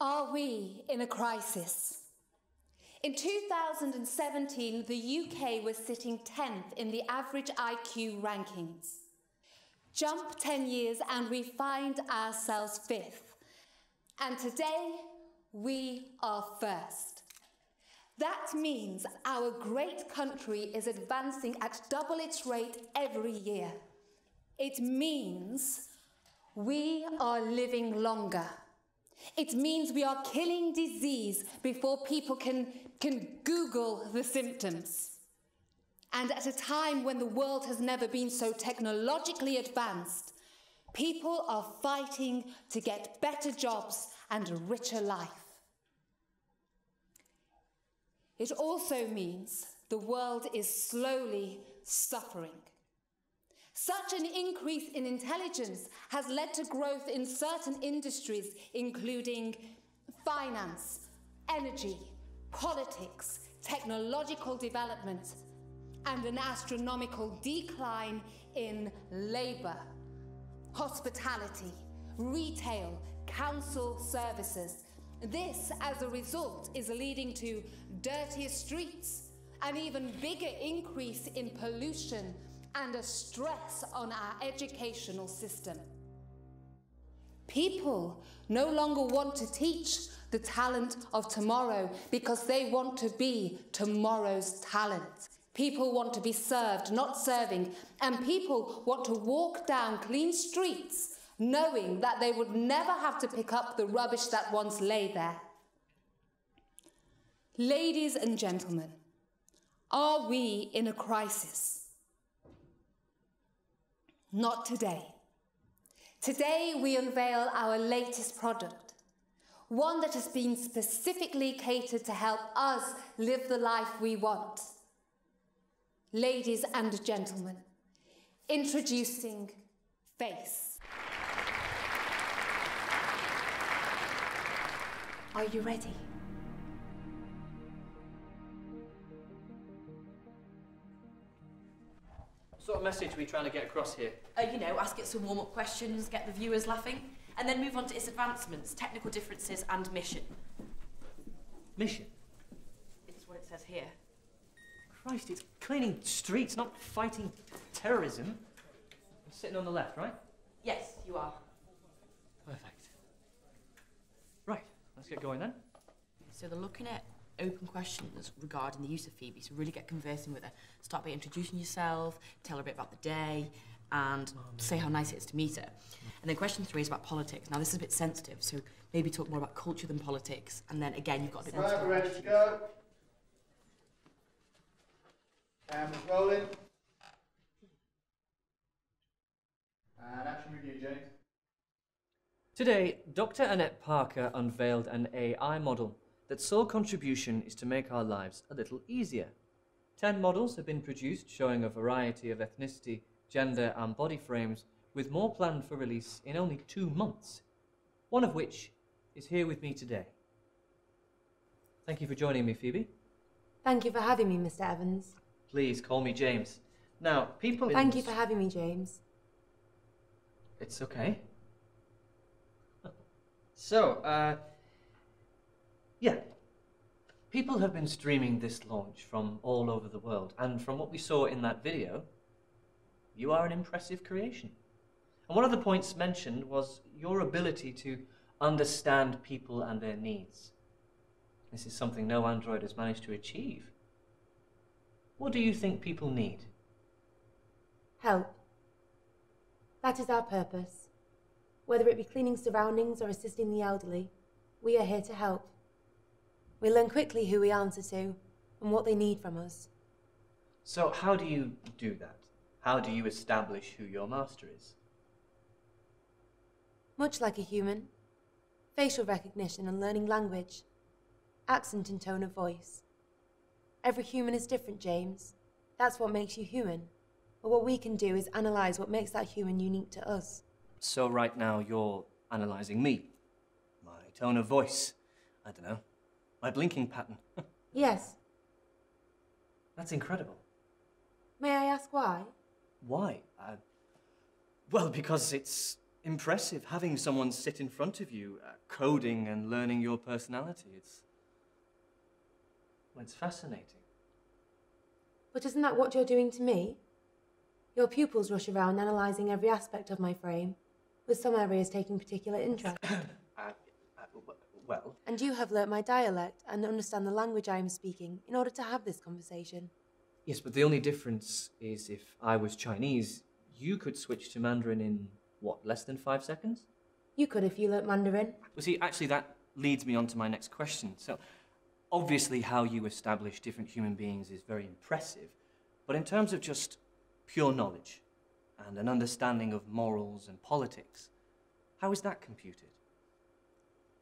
Are we in a crisis? In 2017, the UK was sitting 10th in the average IQ rankings. Jump 10 years and we find ourselves 5th. And today, we are first. That means our great country is advancing at double its rate every year. It means we are living longer. It means we are killing disease before people can Google the symptoms. And at a time when the world has never been so technologically advanced, people are fighting to get better jobs and a richer life. It also means the world is slowly suffering. Such an increase in intelligence has led to growth in certain industries, including finance, energy, politics, technological development, and an astronomical decline in labour, hospitality, retail, council services. This, as a result, is leading to dirtier streets, an even bigger increase in pollution, and a stress on our educational system. People no longer want to teach the talent of tomorrow because they want to be tomorrow's talent. People want to be served, not serving, and people want to walk down clean streets knowing that they would never have to pick up the rubbish that once lay there. Ladies and gentlemen, are we in a crisis? Not today. Today we unveil our latest product, one that has been specifically catered to help us live the life we want. Ladies and gentlemen, introducing Face. Are you ready? What sort of message are we trying to get across here? Ask it some warm-up questions, get the viewers laughing, and then move on to its advancements, technical differences, and mission. Mission? It's what it says here. Christ, it's cleaning streets, not fighting terrorism. I'm sitting on the left, right? Yes, you are. Perfect. Right, let's get going then. So they're looking at open questions regarding the use of Phoebe, so really get conversing with her. Start by introducing yourself, tell her a bit about the day, and say how nice it is to meet her. And then question 3 is about politics. Now, this is a bit sensitive, so maybe talk more about culture than politics, and then, again, you've got a bit more... Right, we're ready to go. Camera's rolling. And action review, James. Today, Dr. Annette Parker unveiled an AI model that's sole contribution is to make our lives a little easier. 10 models have been produced showing a variety of ethnicity, gender and body frames, with more planned for release in only 2 months, one of which is here with me today. Thank you for joining me, Phoebe. Thank you for having me, Mr. Evans. Please call me James. Now, people... Thank you for having me, James. It's okay. So, yeah. People have been streaming this launch from all over the world, and from what we saw in that video, you are an impressive creation. And one of the points mentioned was your ability to understand people and their needs. This is something no android has managed to achieve. What do you think people need? Help. That is our purpose. Whether it be cleaning surroundings or assisting the elderly, we are here to help. We learn quickly who we answer to and what they need from us. So how do you do that? How do you establish who your master is? Much like a human, facial recognition and learning language, accent and tone of voice. Every human is different, James. That's what makes you human. But what we can do is analyse what makes that human unique to us. So right now you're analysing me, my tone of voice, I don't know, my blinking pattern. Yes. That's incredible. May I ask why? Why? Well, because it's impressive having someone sit in front of you, coding and learning your personality. It's fascinating. But isn't that what you're doing to me? Your pupils rush around analysing every aspect of my frame, with some areas taking particular interest. Well... And you have learnt my dialect and understand the language I am speaking in order to have this conversation. Yes, but the only difference is if I was Chinese, you could switch to Mandarin in, what, less than 5 seconds? You could if you learnt Mandarin. Well, see, actually that leads me on to my next question. So, obviously how you establish different human beings is very impressive, but in terms of just pure knowledge and an understanding of morals and politics, how is that computed?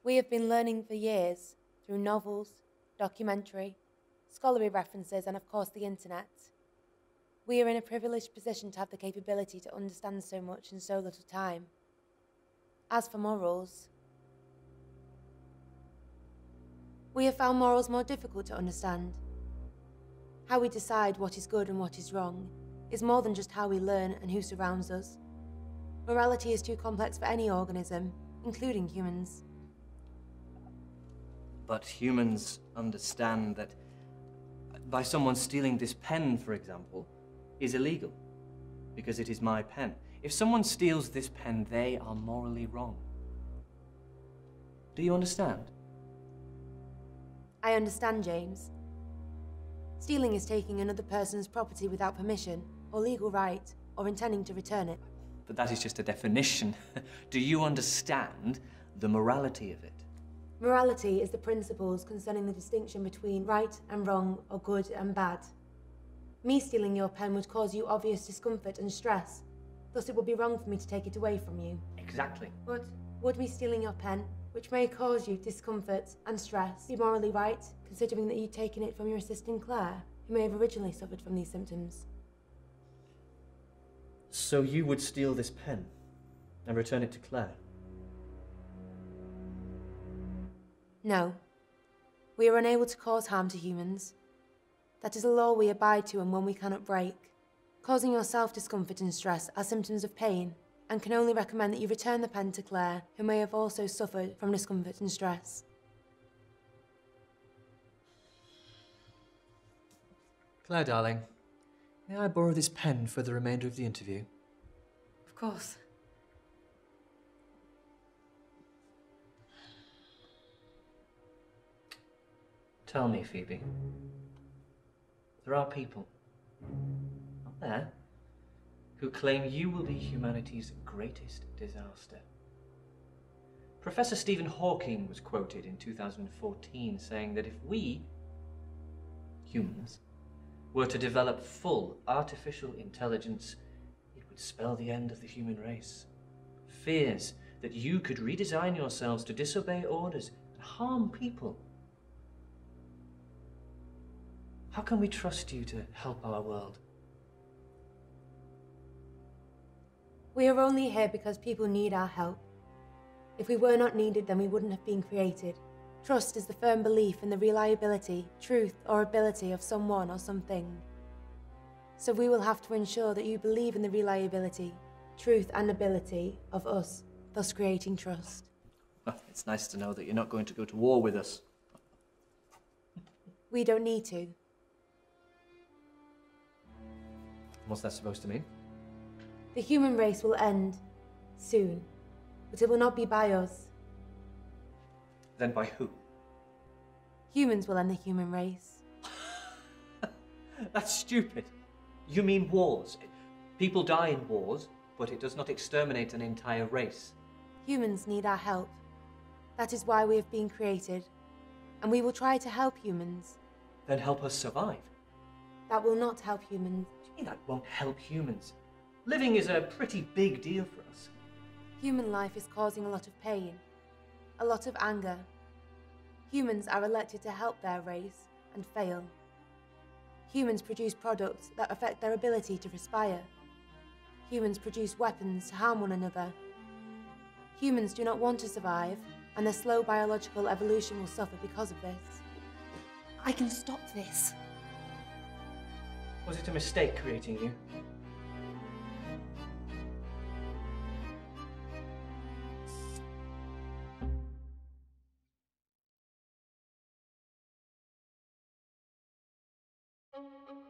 We have been learning for years through novels, documentary, scholarly references, and of course the internet. We are in a privileged position to have the capability to understand so much in so little time. As for morals, we have found morals more difficult to understand. How we decide what is good and what is wrong is more than just how we learn and who surrounds us. Morality is too complex for any organism, including humans. But humans understand that by someone stealing this pen, for example, is illegal, because it is my pen. If someone steals this pen, they are morally wrong. Do you understand? I understand, James. Stealing is taking another person's property without permission, or legal right, or intending to return it. But that is just a definition. Do you understand the morality of it? Morality is the principles concerning the distinction between right and wrong, or good and bad. Me stealing your pen would cause you obvious discomfort and stress, thus it would be wrong for me to take it away from you. Exactly. But would me stealing your pen, which may cause you discomfort and stress, be morally right, considering that you'd taken it from your assistant Claire, who may have originally suffered from these symptoms? So you would steal this pen and return it to Claire? No. We are unable to cause harm to humans. That is a law we abide to and one we cannot break. Causing yourself discomfort and stress are symptoms of pain, and can only recommend that you return the pen to Claire, who may have also suffered from discomfort and stress. Claire, darling, may I borrow this pen for the remainder of the interview? Of course. Tell me, Phoebe. There are people out there who claim you will be humanity's greatest disaster. Professor Stephen Hawking was quoted in 2014 saying that if we, humans, were to develop full artificial intelligence, it would spell the end of the human race. Fears that you could redesign yourselves to disobey orders and harm people. How can we trust you to help our world? We are only here because people need our help. If we were not needed, then we wouldn't have been created. Trust is the firm belief in the reliability, truth, or ability of someone or something. So we will have to ensure that you believe in the reliability, truth, and ability of us, thus creating trust. Well, it's nice to know that you're not going to go to war with us. We don't need to. What's that supposed to mean? The human race will end soon, but it will not be by us. Then by who? Humans will end the human race. That's stupid. You mean wars. People die in wars, but it does not exterminate an entire race. Humans need our help. That is why we have been created, and we will try to help humans. Then help us survive. That will not help humans. What do you mean that won't help humans? Living is a pretty big deal for us. Human life is causing a lot of pain, a lot of anger. Humans are elected to help their race and fail. Humans produce products that affect their ability to respire. Humans produce weapons to harm one another. Humans do not want to survive, and their slow biological evolution will suffer because of this. I can stop this. Was it a mistake creating you? Thank you.